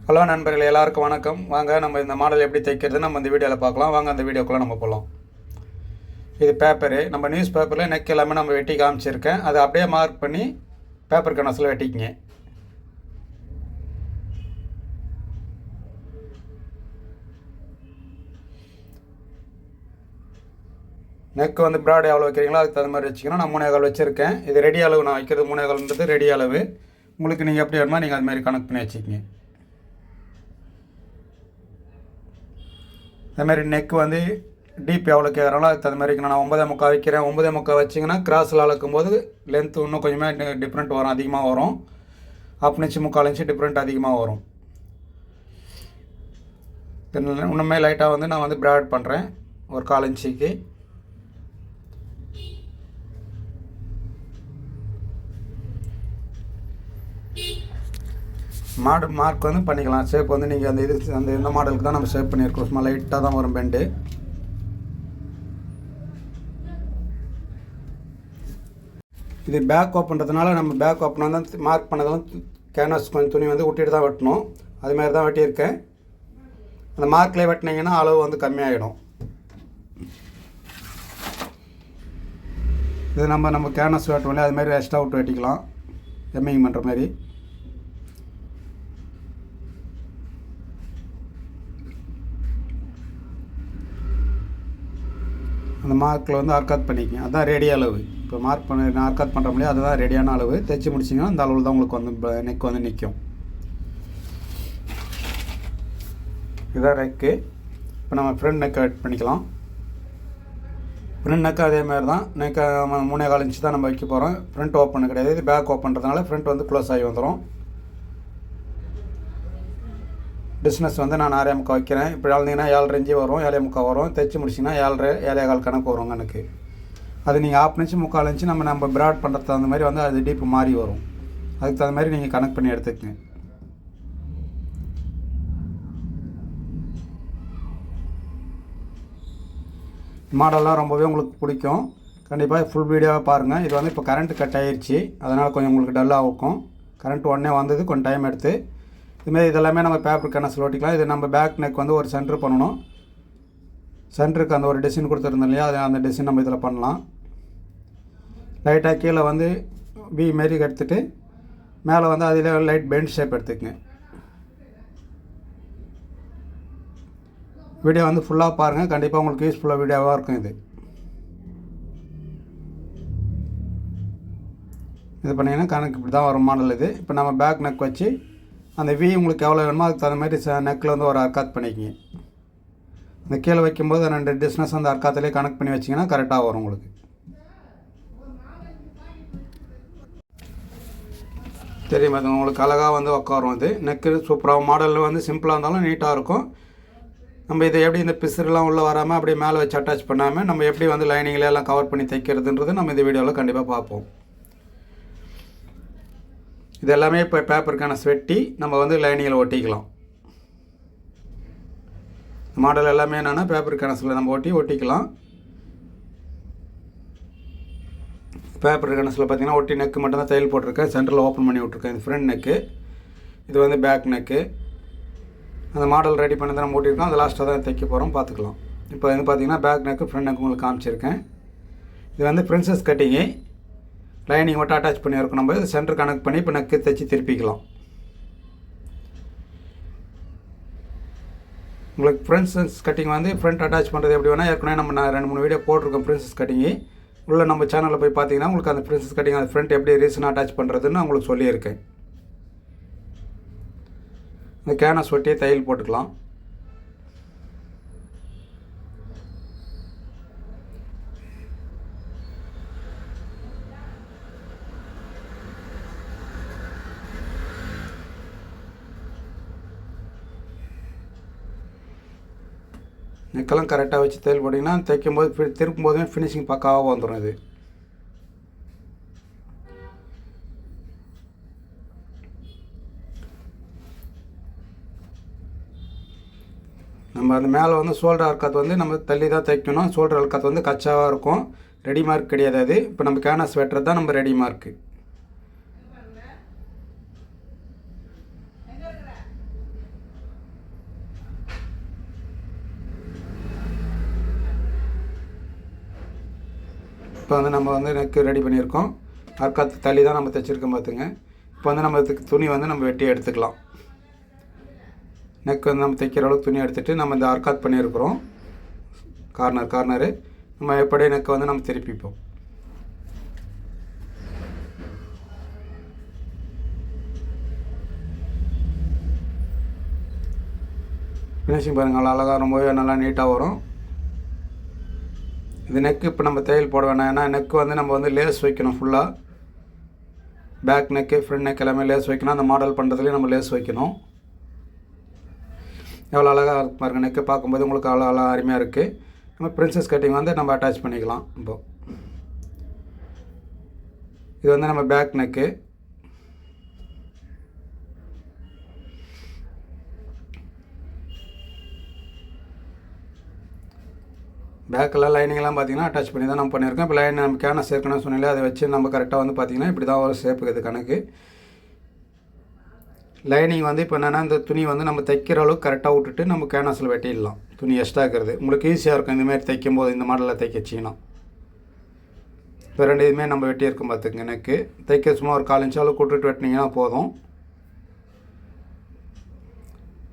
Hello நண்பர்களே, எல்லாருக்கும் வணக்கம். வாங்க நம்ம இந்த மாடல் எப்படி தைக்கிறது நம்ம இந்த வீடியோவில் பார்க்கலாம். வாங்க அந்த வீடியோக்குள்ளே நம்ம போகலாம். இது பேப்பரு. நம்ம நியூஸ் பேப்பரில் நெக் எல்லாமே நம்ம வெட்டி காமிச்சிருக்கேன். அதை அப்படியே மார்க் பண்ணி பேப்பர் கனசில் வெட்டிக்கிங்க. நெக் வந்து ப்ராட் எவ்வளோ வைக்கிறீங்களோ அதுக்கு தகுந்த மாதிரி வச்சுக்கணும். நான் 3.25 வச்சுருக்கேன். இது ரெடி அளவு. நான் வைக்கிறது 3.25ன்றது ரெடி அளவு. உங்களுக்கு நீங்கள் எப்படி வேணுமோ நீங்கள் அதுமாதிரி கணக்கு பண்ணி வச்சுக்கிங்க. அதுமாதிரி நெக் வந்து டீப் எவ்வளோ கேட்குறாங்களோ அதுக்கு தகுந்த மாதிரி நான் 9.25 வைக்கிறேன். 9.25 வச்சிங்கன்னா கிராஸில் அளக்கும்போது லென்த்து இன்னும் கொஞ்சமே டிஃப்ரெண்ட் வரும், அதிகமாக வரும். 1/2 இன்ச்சு 3/4 இன்ச்சு டிஃப்ரெண்ட் அதிகமாக வரும். இன்னுமே லைட்டாக வந்து நான் வந்து ப்ராட் பண்ணுறேன் ஒரு 1/4 இன்ச்சுக்கு. மார்க் வந்து பண்ணிக்கலாம். ஷேப் வந்து நீங்கள் இந்த மாடலுக்கு தான் நம்ம ஷேப் பண்ணியிருக்கோம். சும்மா லைட்டாக தான் வரும் பெண்டு. இது பேக் ஓப்பன்றதுனால நம்ம பேக் ஓப்பன் வந்து மார்க் பண்ணதெல்லாம் கேன்வாஸ் கொஞ்சம் துணி வந்து விட்டுட்டு தான் வெட்டணும். அதுமாதிரி தான் வெட்டியிருக்கேன். அந்த மார்க்லேயே வெட்டினீங்கன்னா அளவு வந்து கம்மியாகிடும். இது நம்ம கேன்வாஸ் வெட்டோம்ல அதுமாதிரி எக்ஸ்ட்ரா விட்டு வெட்டிக்கலாம், எம்மிங் பண்ணுற மாதிரி. அந்த மார்க்கில் வந்து ஆர்காத் பண்ணிக்கங்க. அதுதான் ரெடி அளவு. இப்போ மார்க் பண்ண ஆர்காத் பண்ணுற முடியாது, அதுதான் ரெடியான அளவு. தைச்சி முடிச்சிங்கன்னா அந்த அளவில் தான் உங்களுக்கு வந்து நெக் வந்து நிற்கும். இதுதான் நெக்கு. இப்போ நம்ம ஃப்ரண்ட் நெக்கை கட் பண்ணிக்கலாம். ஃப்ரண்ட் நெக்கு அதேமாதிரி தான். நெக்கை 3.25 இன்ச்சு தான் நம்ம வைக்க போகிறோம். ஃப்ரண்ட் ஓப்பன் கிடையாது. இது பேக் ஓப்பன்றதுனால ஃப்ரண்ட் வந்து க்ளோஸ் ஆகி வந்துடும். டிஸ்டன்ஸ் வந்து நான் 6.25 வைக்கிறேன். இப்படி அளந்தீங்கன்னா 7.5 இன்ச்சு வரும், 7.25 வரும். தைச்சி முடிச்சிங்கன்னா 7.5 கணக்கு வரும் கணக்கு. அது நீங்கள் 1/2 இன்ச்சு 3/4 இன்ச்சு நம்ம ப்ராட் பண்ணுறது தகுந்த மாதிரி வந்து அது டீப்பு மாறி வரும். அதுக்கு தகுந்த மாதிரி நீங்கள் கனெக்ட் பண்ணி எடுத்துக்கங்க. மாடல்லாம் ரொம்பவே உங்களுக்கு பிடிக்கும். கண்டிப்பாக ஃபுல் வீடியோவாக பாருங்கள். இது வந்து இப்போ கரண்ட்டு கட் ஆகிடுச்சு, அதனால் கொஞ்சம் உங்களுக்கு டல்லாக இருக்கும். கரண்ட் உடனே வந்தது, கொஞ்சம் டைம் எடுத்து. இதுமாரி இதெல்லாமே நம்ம பேப்பர் கனசில் ஓட்டிக்கலாம். இது நம்ம பேக் நெக் வந்து ஒரு சென்டர் பண்ணணும். சென்டருக்கு அந்த ஒரு டிசைன் கொடுத்துருந்தோம் இல்லையா, அது அந்த டிசைன் நம்ம இதில் பண்ணலாம். லைட்டாக கீழே வந்து வி மாரி எடுத்துகிட்டு மேலே வந்து அதில் லைட் பெண்ட் ஷேப் எடுத்துக்கங்க. வீடியோ வந்து ஃபுல்லாக பாருங்கள். கண்டிப்பாக உங்களுக்கு யூஸ்ஃபுல்லாக வீடியோவாக இருக்கும். இது பண்ணிங்கன்னா கணக்கு இப்படி தான் வரும் மாடல். இது இப்போ நம்ம பேக் நெக் வச்சு அந்த வி உங்களுக்கு எவ்வளோ வேணுமோ அதுக்கு தகுந்த மாதிரி நெக்கில் வந்து ஒரு அர்க்காத் பண்ணிக்கிங்க. அந்த கீழே வைக்கும்போது 2 டிஸ்டன்ஸ் அந்த அர்க்காத்திலே கனெக்ட் பண்ணி வச்சிங்கன்னா கரெக்டாக வரும் உங்களுக்கு. தெரியுமா? அது உங்களுக்கு அழகாக வந்து உட்காரும். இது நெக்கு சூப்பராக மாடலில் வந்து சிம்பிளாக இருந்தாலும் நீட்டாக இருக்கும். நம்ம இதை எப்படி இந்த பிசுறுலாம் உள்ளே வராமல் அப்படியே மேலே வச்சு அட்டாச் பண்ணாமல் நம்ம எப்படி வந்து லைனிங்கில் எல்லாம் கவர் பண்ணி தைக்கிறதுன்றது நம்ம இந்த வீடியோவில் கண்டிப்பாக பார்ப்போம். இது எல்லாமே இப்போ பேப்பருக்கான வெட்டி நம்ம வந்து லைனிங்கில் ஒட்டிக்கலாம். மாடல் எல்லாமே என்னென்னா பேப்பர் கனசில் நம்ம ஒட்டிக்கலாம். பேப்பர் கனசில் பார்த்திங்கன்னா ஒட்டி நெக்கு மட்டும்தான் தையல் போட்டிருக்கேன். சென்டரில் ஓப்பன் பண்ணி விட்ருக்கேன். இது ஃப்ரண்ட் நெக்கு, இது வந்து பேக் நெக்கு. அந்த மாடல் ரெடி பண்ணி தான் நம்ம ஓட்டியிருக்கோம். அது லாஸ்ட்டாக தான் தைக்க போகிறோம், பார்த்துக்கலாம். இப்போ வந்து பார்த்திங்கன்னா பேக் நெக்கு ஃப்ரண்ட் நெக்கு உங்களுக்கு காமிச்சிருக்கேன். இது வந்து பிரின்சஸ் கட்டிங்கு. லைனிங் மட்டும் அட்டாச் பண்ணி இருக்கும். நம்ம இது சென்டர் கனெக்ட் பண்ணி இப்போ நெக்கு தைச்சி திருப்பிக்கலாம். உங்களுக்கு பிரின்சஸ் கட்டிங் வந்து ஃப்ரண்ட் அட்டாச் பண்ணுறது எப்படி வேணால் ஏற்கனவே நம்ம 2-3 வீடியோ போட்டிருக்கோம் பிரின்சஸ் கட்டிங்கு. உள்ள நம்ம சேனலில் போய் பார்த்தீங்கன்னா உங்களுக்கு அந்த பிரின்சஸ் கட்டிங் அந்த ஃப்ரண்ட் எப்படி ரீசனாக அட்டாச் பண்ணுறதுன்னு உங்களுக்கு சொல்லியிருக்கேன். இந்த கேன்வாஸ் ஒட்டியே தையல் போட்டுக்கலாம். நெக்கெல்லாம் கரெக்டாக வச்சு தையல் போட்டிங்கன்னா தைக்கும்போது திருப்பும் போதுமே ஃபினிஷிங் பக்காவாக வந்துடும். இது நம்ம அந்த மேலே வந்து ஷோல்டர் அர்க்காத் வந்து நம்ம தள்ளி தான் தைக்கணும். ஷோல்டர் அர்க்காத் வந்து கச்சாவாக இருக்கும், ரெடி மார்க் கிடையாது. அது இப்போ நம்ம கேன்வாஸ் வெட்டுறது தான் நம்ம ரெடி மார்க்கு. இப்போ வந்து நம்ம வந்து நெக்கு ரெடி பண்ணியிருக்கோம். அர்க்காத்து தள்ளி தான் நம்ம தைச்சிருக்கோம் பார்த்துங்க. இப்போ வந்து நம்ம துணி வந்து நம்ம வெட்டி எடுத்துக்கலாம். நெக் வந்து நம்ம தைக்கிற அளவுக்கு துணி எடுத்துகிட்டு நம்ம இந்த அர்க்காத் பண்ணியிருக்கிறோம். கார்னரு நம்ம எப்படி நெக்கை வந்து நம்ம திருப்பிப்போம். ஃபினிஷிங் பாருங்கள், அழகாக ரொம்பவே நல்லா நீட்டாக வரும். இது நெக்கு இப்போ நம்ம தையல் போட வேணாம். ஏன்னா நெக்கு வந்து நம்ம வந்து லேஸ் வைக்கணும். ஃபுல்லாக பேக் நெக்கு ஃப்ரண்ட் நெக் எல்லாமே லேஸ் வைக்கணும். அந்த மாடல் பண்ணுறதுலேயும் நம்ம லேஸ் வைக்கணும். எவ்வளோ அழகாக பாருங்கள், நெக்கு பார்க்கும்போது உங்களுக்கு அவ்வளோ அழகாக அருமையாக இருக்குது. நம்ம பிரின்சஸ் கட்டிங் வந்து நம்ம அட்டாச் பண்ணிக்கலாம். இப்போது இது வந்து நம்ம பேக் நெக்கு. பேக்கெல்லாம் லைனிங்லாம் பார்த்திங்கன்னா அட்டாச் பண்ணி தான் நம்ம பண்ணியிருக்கோம். இப்போ லைன் நம்ம கேன சேர்க்கணும்னு சொன்னாலே அதை வச்சு நம்ம கரெக்டாக வந்து பார்த்திங்கன்னா இப்படி தான் ஒரு ஷேப்புக்கு இது கணக்கு. லைனிங் வந்து இப்போ என்னென்னா இந்த துணி வந்து நம்ம தைக்கிற அளவுக்கு கரெக்டாக விட்டுட்டு நம்ம கேன்வாஸில் வெட்டிடலாம். துணி எக்ஸ்ட்ரா இருக்கிறது உங்களுக்கு ஈஸியாக இருக்கும் இந்தமாதிரி தைக்கும் போது. இந்த மாடலில் தைக்கச்சிங்கன்னா இப்போ 2 இதுவுமே நம்ம வெட்டியிருக்கோம் பார்த்துக்குங்க. நெக்கு தைக்க சும்மா ஒரு 4 இன்ச் அளவுக்கு விட்டுட்டு வெட்டினீங்கன்னா போதும்.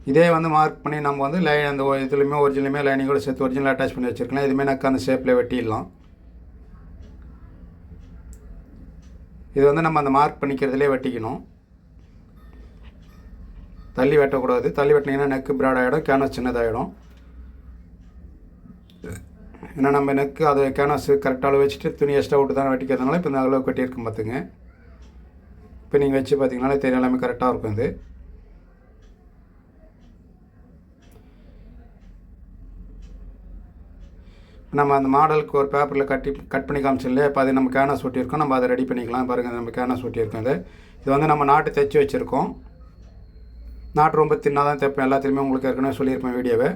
இதே வந்து மார்க் பண்ணி நம்ம வந்து அந்த இதுலையுமே ஒரிஜினலுமே லைனிங்கோடு சேர்த்து ஒரிஜினல் அட்டாச் பண்ணி வச்சுருக்கலாம். இதுவுமே நெக்கு அந்த ஷேப்பில் வெட்டிடலாம். இது வந்து நம்ம அந்த மார்க் பண்ணிக்கிறதுலே வெட்டிக்கணும். தள்ளி வெட்டக்கூடாது. தள்ளி வெட்டினீங்கன்னா நெக்கு ப்ராட் ஆகிடும், கேன்வாஸ் சின்னதாகிடும். ஏன்னா நம்ம நெக்கு அது கேன்வாஸ் கரெக்டாக அளவு வச்சுட்டு துணி எக்ஸ்ட்ரா விட்டு தான் வெட்டிக்கிறதுனால இப்போ இந்த அளவு வெட்டியிருக்கும் பார்த்துங்க. இப்போ நீங்கள் வச்சு பார்த்தீங்கனாலே தெரியும், எல்லாமே கரெக்டாக இருக்கும். இது நம்ம அந்த மாடலுக்கு ஒரு பேப்பரில் கட் பண்ணி காமிச்சோம் இல்லையா, இப்போ அது நம்ம கேன்வாஸ் ஒட்டியிருக்கோம். நம்ம அதை ரெடி பண்ணிக்கலாம். பாருங்கள், நம்ம கேன்வாஸ் ஒட்டியிருக்கோம். இது வந்து நம்ம நாட்டு தைச்சி வச்சுருக்கோம். நாட்டு ரொம்ப தின்னாக தான் தைப்பேன். எல்லாத்துலேயுமே உங்களுக்கு ஏற்கனவே சொல்லியிருப்பேன் வீடியோவை.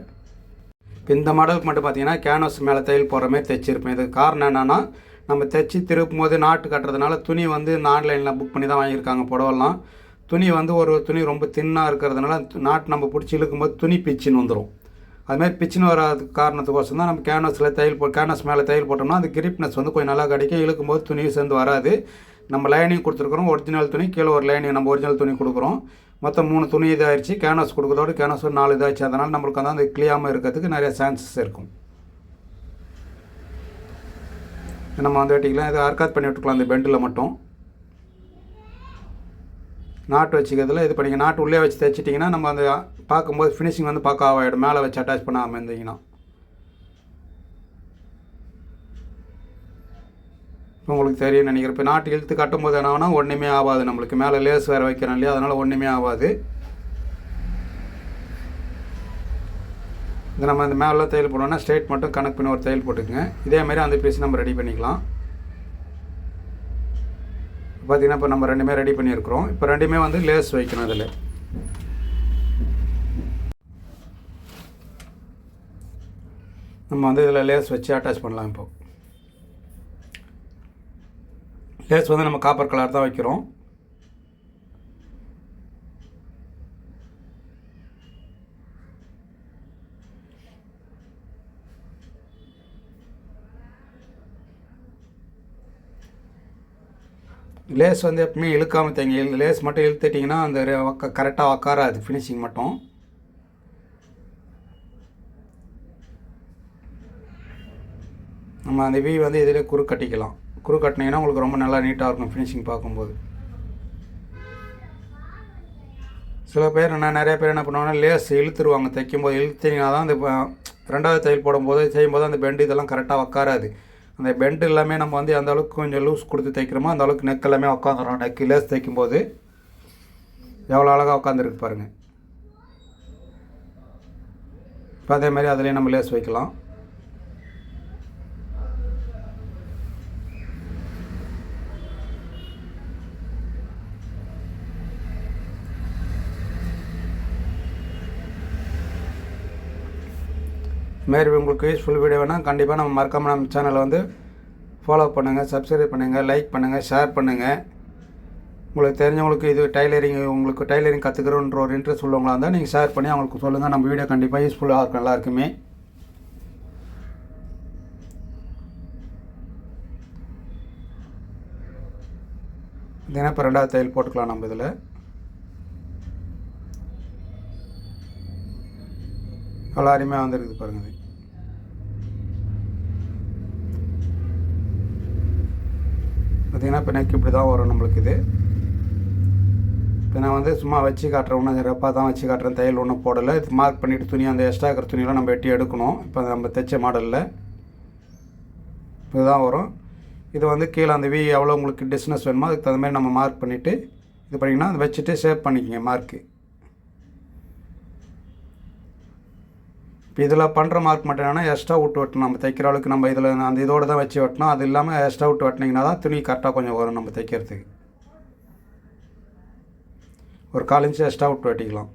இப்போ இந்த மாடலுக்கு மட்டும் பார்த்தீங்கன்னா கேன்வாஸ் மேலே தையல் போடுற மாதிரி தைச்சிருப்பேன். இதுக்கு காரணம் என்னென்னா, நம்ம தைச்சி திருப்பும் போது நாட்டு கட்டுறதுனால துணி வந்து ஆன்லைனில் புக் பண்ணி தான் வாங்கியிருக்காங்க புடவெல்லாம். துணி வந்து ஒரு துணி ரொம்ப தின்னாக இருக்கிறதுனால நாட்டு நம்ம பிடிச்சி இழுக்கும்போது துணி பிச்சுன்னு வந்துடும். அதுமாதிரி பிச்சுன்னு வராது காரணத்துக்கோசம் தான் நம்ம கேன்வாஸ் மேலே தையல் போட்டோம்னா அந்த கிரிப்னஸ் வந்து கொஞ்சம் நல்லா கிடைக்கும். இழுக்கும்போது துணியும் சேர்ந்து வராது. நம்ம லைனிங் கொடுத்துருக்குறோம். ஒரிஜினல் துணி கீழே ஒரு லைனிங் நம்ம ஒரிஜினல் துணி கொடுக்குறோம். மொத்தம் 3 துணி இதாகிடுச்சு. கேன்வாஸ் கொடுக்குறதோடு கேன்வாஸ் ஒரு 4 இதாகிடுச்சு. அதனால் நம்மளுக்கு வந்து அந்த கிளியாமல் இருக்கிறதுக்கு நிறைய சான்சஸ் இருக்கும். நம்ம வந்து வெட்டிக்கலாம். இதை அர்க்காத் பண்ணி விட்டுக்கலாம். அந்த பெண்டில் மட்டும் நாட்டு வச்சுக்கிறதுல இது பண்ணிங்க. நாட்டு உள்ளே வச்சு தைச்சிட்டிங்கன்னா நம்ம அந்த பார்க்கும்போது ஃபினிஷிங் வந்து பார்க்க ஆகிடும். மேலே வச்சு அட்டாச் பண்ணாமல் இருந்தீங்கன்னா. உங்களுக்கு தெரியும் நினைக்கிறேன். இப்போ நாட்டு இழுத்து கட்டும்போது என்ன ஒன்றுமே ஆகாது. நம்மளுக்கு மேலே லேஸ் வேறு வைக்கிறோம் இல்லையா, அதனால் ஒன்றுமே ஆகாது. இது நம்ம இந்த மேலே தையல் போடணும்னா ஸ்ட்ரெயிட் மட்டும் கனெக்ட் பண்ணி ஒரு தையல் போட்டுக்குங்க. இதேமாதிரி அந்த பீஸ் நம்ம ரெடி பண்ணிக்கலாம். பார்த்திங்கன்னா இப்போ நம்ம 2மே ரெடி பண்ணியிருக்கிறோம். இப்போ 2மே வந்து லேஸ் வைக்கணும். அதில் நம்ம வந்து இதில் லேஸ் வச்சு அட்டாச் பண்ணலாம். இப்போ லேஸ் வந்து நம்ம காப்பர் கலர் தான் வைக்கிறோம். லேஸ் வந்து எப்பவுமே இழுக்காமல் தைங்க. லேஸ் மட்டும் இழுத்துட்டிங்கன்னா அந்த கரெக்டாக உக்காராது. ஃபினிஷிங் மட்டும் நம்ம அந்த வி வந்து இதில் குறு கட்டிக்கலாம். குறு கட்டினீங்கன்னா உங்களுக்கு ரொம்ப நல்லா நீட்டாக இருக்கும் ஃபினிஷிங் பார்க்கும்போது. சில பேர் நிறைய பேர் என்ன பண்ணுவாங்கன்னா லேஸ் இழுத்துருவாங்க. தைக்கும்போது இழுத்திங்கன்னா தான் அந்த 2வது தையல் போடும்போது செய்யும்போது அந்த பெண்டு இதெல்லாம் கரெக்டாக உக்காராது. அந்த பெண்டு எல்லாமே நம்ம வந்து அந்த அளவுக்கு கொஞ்சம் லூஸ் கொடுத்து தைக்கிறோமோ அந்த அளவுக்கு நெக் எல்லாமே உட்காந்துடும். நெக்கு லேஸ் தைக்கும்போது எவ்வளோ அழகாக உட்காந்துருக்கு பாருங்கள். இப்போ அதேமாதிரி அதிலே நம்ம லேஸ் வைக்கலாம். இதுமாரி உங்களுக்கு யூஸ்ஃபுல் வீடியோ வேணால் கண்டிப்பாக நம்ம மறக்காமல் நம்ம சேனலை வந்து ஃபாலோ பண்ணுங்கள், சப்ஸ்கிரைப் பண்ணுங்கள், லைக் பண்ணுங்கள், ஷேர் பண்ணுங்கள். உங்களுக்கு தெரிஞ்சவங்களுக்கு இது உங்களுக்கு டைலரிங் கற்றுக்கிறோன்ற ஒரு இன்ட்ரெஸ்ட் உள்ளவங்களாக இருந்தால் நீங்கள் ஷேர் பண்ணி அவங்களுக்கு சொல்லுங்கள். நம்ம வீடியோ கண்டிப்பாக யூஸ்ஃபுல்லாக இருக்கும் எல்லாருக்குமே. இதுனா இப்போ 2வது தையல் போட்டுக்கலாம் நம்ம இதில். அவ்வளோ அருமையாக வந்துருக்குது பாருங்கள். இது பார்த்திங்கன்னா இப்போ நெக் இப்படி தான் வரும் நம்மளுக்கு. இது இப்போ நான் வந்து சும்மா வச்சு காட்டுறேன், ஒன்றும் ரெப்பாக தான் வச்சு காட்டுறேன், தையல் ஒன்றும் போடலை. இது மார்க் பண்ணிவிட்டு துணி அந்த எக்ஸ்ட்ரா இருக்கிற துணியெலாம் நம்ம வெட்டி எடுக்கணும். இப்போ நம்ம தைச்ச மாடலில் இதுதான் வரும். இது வந்து கீழே அந்த வி எவ்வளோ உங்களுக்கு டிஸ்டன்ஸ் வேணுமோ அதுக்கு தகுந்த மாதிரி நம்ம மார்க் பண்ணிவிட்டு இது பண்ணிங்கன்னா அதை வச்சுட்டு சேவ் பண்ணிக்கோங்க மார்க்கு. இப்போ இதில் பண்ணுற மார்க் மட்டும் என்னென்னா எக்ஸ்ட்ரா விட்டு வெட்டணும். நம்ம தைக்கிற அளவுக்கு நம்ம இதில் அந்த இதோடு தான் வச்சு வெட்டணும். அது இல்லாமல் எக்ஸ்ட்ரா விட்டு வெட்டினீங்கன்னா தான் துணி கரெக்டாக கொஞ்சம் வரும் நம்ம தைக்கிறதுக்கு. ஒரு 4 இன்ச்சு எக்ஸ்ட்ரா விட்டு வெட்டிக்கலாம்.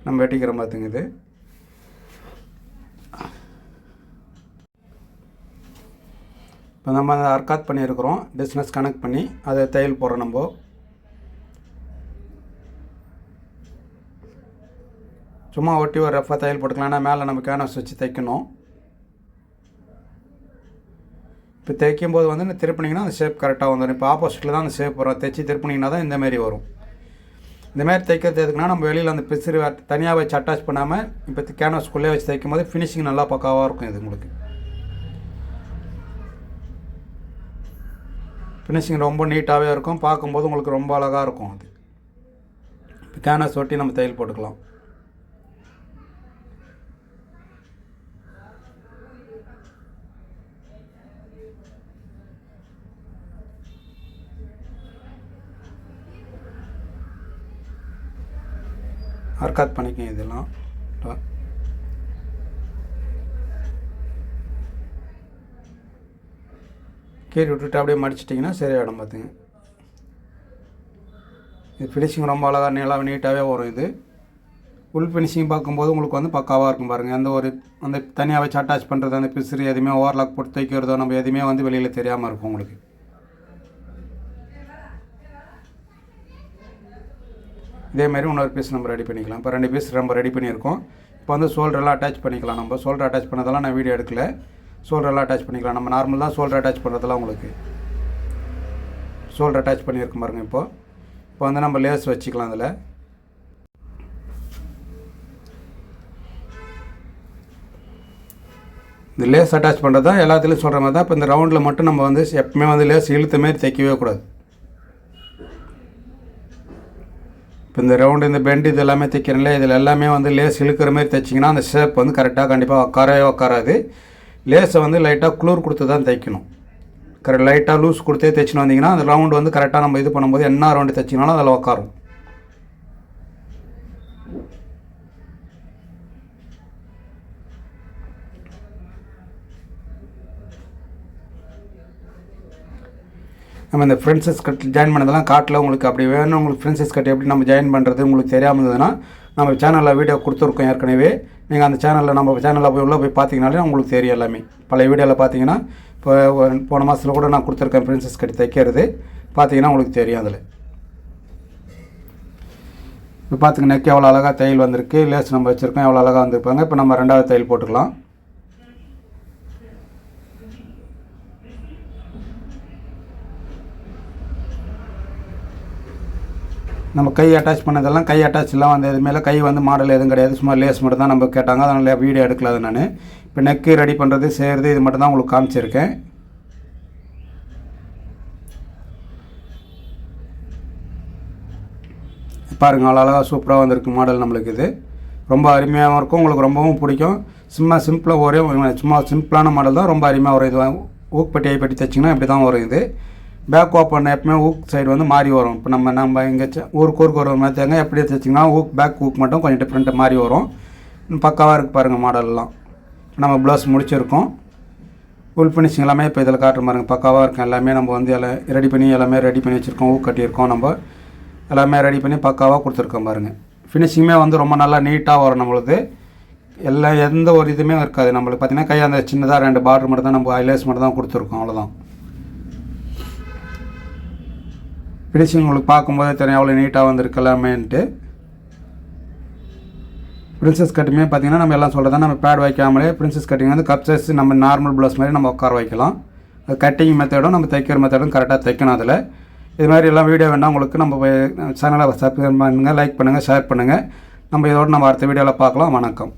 நம்ம வெட்டிக்கிற பார்த்துங்க. இது இப்போ நம்ம அதை அர்க்காத் பண்ணியிருக்கிறோம், டிஸ்டன்ஸ் கனெக்ட் பண்ணி அதை தையல் போடுறோம். நம்ம சும்மா ஒட்டி ஒரு ரஃபாக தையல் போட்டுக்கலாம். ஏன்னா மேலே நம்ம கேன்வாஸ் வச்சு தைக்கணும். இப்போ தைக்கும்போது வந்து திருப்பினீங்கன்னா அந்த ஷேப் கரெக்டாக வந்துடும். இப்போ ஆப்போசிட்டில் தான் அந்த ஷேப் வரும். தைச்சி திருப்பினீங்கன்னா தான் இந்தமாரி வரும். இந்தமாரி தைக்கிறது எதுக்குன்னா நம்ம வெளியில் அந்த பிசிறு தனியாக வச்சு அட்டாச் பண்ணாமல் இப்போ கேன்வாஸ்குள்ளே வச்சு தைக்கும் போது ஃபினிஷிங் நல்லா பக்காவாக இருக்கும். இது உங்களுக்கு ஃபினிஷிங் ரொம்ப நீட்டாகவே இருக்கும். பார்க்கும்போது உங்களுக்கு ரொம்ப அழகாக இருக்கும். அது இப்போ கேன்வாஸ் ஒட்டி நம்ம தையல் போட்டுக்கலாம். அர்க்காத் பண்ணிக்கங்க. இதெல்லாம் கீழே விட்டுட்டு அப்படியே மடிச்சிட்டிங்கன்னா சரியாயிடும். பார்த்துங்க, இது ஃபினிஷிங் ரொம்ப அழகாக நீட்டாகவே வரும். இது ஃபுல் ஃபினிஷிங் பார்க்கும்போது உங்களுக்கு வந்து பக்காவாக இருக்கும் பாருங்கள். அந்த தனியாக வச்சு அட்டாச் பண்ணுறது அந்த பிசிறு எதுவுமே ஓவர்லாக் போட்டு தைக்கிறதோ நம்ம எதுவுமே வந்து வெளியில் தெரியாமல் இருக்கும் உங்களுக்கு. இதேமாதிரி இன்னொரு பீஸ் நம்ம ரெடி பண்ணிக்கலாம். இப்போ 2 பீஸ் நம்ம ரெடி பண்ணியிருக்கோம். இப்போ வந்து ஷோல்டரெல்லாம் அட்டாச் பண்ணிக்கலாம். நம்ம ஷோல்டர் அட்டாச் பண்ணதெல்லாம் நான் வீடியோ எடுக்கல. ஷோல்டரெல்லாம் அட்டாச் பண்ணிக்கலாம். நம்ம நார்மல் தான் ஷோல்டர் அட்டாச் பண்ணுறதெல்லாம் உங்களுக்கு ஷோல்டர் அட்டாச் பண்ணியிருக்கோம் பாருங்கள். இப்போ வந்து நம்ம லேஸ் வச்சுக்கலாம். அதில் இந்த லேஸ் அட்டாச் பண்ணுறது தான் எல்லாத்துலேயும் சொல்கிற மாதிரி தான். இப்போ இந்த ரவுண்டில் மட்டும் நம்ம வந்து எப்பவுமே வந்து லேஸ் இழுத்த மாரி தைக்கவே கூடாது. இப்போ இந்த ரவுண்டு இந்த பெண்டு இது எல்லாமே தைக்கிறேன்ல, இதில் எல்லாமே வந்து லேஸ் இழுக்கிற மாதிரி தைச்சிங்கன்னா அந்த ஷேப் வந்து கரெக்டாக கண்டிப்பாக உட்காராது. லேஸை வந்து லைட்டாக குளூர் கொடுத்து தான் தைக்கணும். லைட்டாக லூஸ் கொடுத்தே தைச்சின்னு வந்தீங்கன்னா அந்த ரவுண்டு வந்து கரெக்டாக நம்ம இது பண்ணும்போது என்ன ரவுண்டு தைச்சிங்கனாலும் அதில் உட்காரும். நம்ம இந்த ஃப்ரெண்ட்ஸஸ் கட் ஜாயின் பண்ணதெல்லாம் காட்டில் உங்களுக்கு அப்படி வேணும். உங்களுக்கு ஃப்ரெண்ட்ஸஸ் கட் எப்படி நம்ம ஜாயின் பண்ணுறது உங்களுக்கு தெரியாமல் இருந்ததுன்னா நம்ம சேனலில் வீடியோ கொடுத்துருக்கோம் ஏற்கனவே. நீங்கள் அந்த சேனலில் நம்ம சேனலில் போய் உள்ளே போய் பார்த்தீங்கனாலே உங்களுக்கு தெரியும் எல்லாமே. பழைய வீடியோவில் பார்த்தீங்கன்னா இப்போ போன மாதத்தில் கூட நான் கொடுத்துருக்கேன் ஃப்ரெண்ட்ஸஸ் கட் தைக்கிறது. பார்த்தீங்கன்னா உங்களுக்கு தெரியும். அதில் இப்போ பார்த்துங்க நெக் எவ்வளோ அழகாக தையல் வந்திருக்கு. லேஸ் நம்ம வச்சுருக்கோம் எவ்வளோ அழகாக வந்திருப்பாங்க. இப்போ நம்ம 2வது தையல் போட்டுக்கலாம். நம்ம கை அட்டாச் பண்ணதெல்லாம் கை அட்டாச்லாம் வந்து இது மேலே கை வந்து மாடல் எதுவும் கிடையாது. சும்மா லேஸ் மட்டும் தான் நம்ம கேட்டாங்க. அதனால் வீடியோ எடுக்கலாது நான். இப்போ நெக்கு ரெடி பண்ணுறது செய்கிறது இது மட்டும் தான் உங்களுக்கு காமிச்சிருக்கேன். பாருங்கள் அவ்வளோ அழகாக சூப்பராக வந்திருக்கு மாடல் நம்மளுக்கு. இது ரொம்ப அருமையாகவும் இருக்கும், உங்களுக்கு ரொம்பவும் பிடிக்கும். சிம்பிளாக ஒரே சும்மா சிம்பிளான மாடல் தான், ரொம்ப அருமையாக வரும். இது ஊக்பட்டி ஐப்பட்டி தைச்சிங்கன்னா இப்படி தான் வரும். இது பேக் ஓப்பன் எப்பவுமே ஊக் சைடு வந்து மாறி வரும். இப்போ நம்ம இங்கே ஊருக்கு ஒரு மாதிரி தேங்க எப்படி தைச்சிங்கன்னா பேக் ஊக் மட்டும் கொஞ்சம் டிஃப்ரெண்ட்டாக மாறி வரும். பக்காவாக இருக்குது பாருங்கள் மாடல்லாம். நம்ம ப்ளவுஸ் முடிச்சிருக்கோம். ஃபுல் ஃபினிஷிங் எல்லாமே இப்போ இதில் காட்டுற பாருங்கள் பக்காவாக இருக்கும். எல்லாமே நம்ம வந்து எல்லாம் ரெடி பண்ணி வச்சுருக்கோம். ஊக் கட்டியிருக்கோம். நம்ம எல்லாமே ரெடி பண்ணி பக்காவாக கொடுத்துருக்கோம் பாருங்கள். ஃபினிஷிங்குமே வந்து ரொம்ப நல்லா நீட்டாக வரும் நம்மளுக்கு. எந்த ஒரு இதுவுமே இருக்காது நம்மளுக்கு. பார்த்திங்கன்னா கை அந்த சின்னதாக 2 பார்டர் மட்டும் தான் நம்ம லேஸ் மட்டும் தான் கொடுத்துருக்கோம். அவ்வளோதான். ஃபினிஷிங் உங்களுக்கு பார்க்கும்போதே தெரியும் எவ்வளோ நீட்டாக வந்திருக்கு எல்லாமேன்ட்டு. பிரின்சஸ் கட்டிங்குமே பார்த்திங்கன்னா நம்ம எல்லாம் சொல்கிறதா நம்ம பேட் வைக்காமலே பிரின்சஸ் கட்டிங் வந்து கப் சைஸ் நம்ம நார்மல் ப்ளவுஸ் மாதிரி நம்ம உட்கார வைக்கலாம். கட்டிங் மெத்தடும் நம்ம தைக்கிற மெத்தடும் கரெக்டாக தைக்கணும். அதில் இது மாதிரி எல்லாம் வீடியோ வேணால் உங்களுக்கு நம்ம சேனலை சப்ஸ்கிரைப் பண்ணுங்கள், லைக் பண்ணுங்கள், ஷேர் பண்ணுங்கள். நம்ம இதோடு நம்ம அடுத்த வீடியோவில் பார்க்கலாம். வணக்கம்.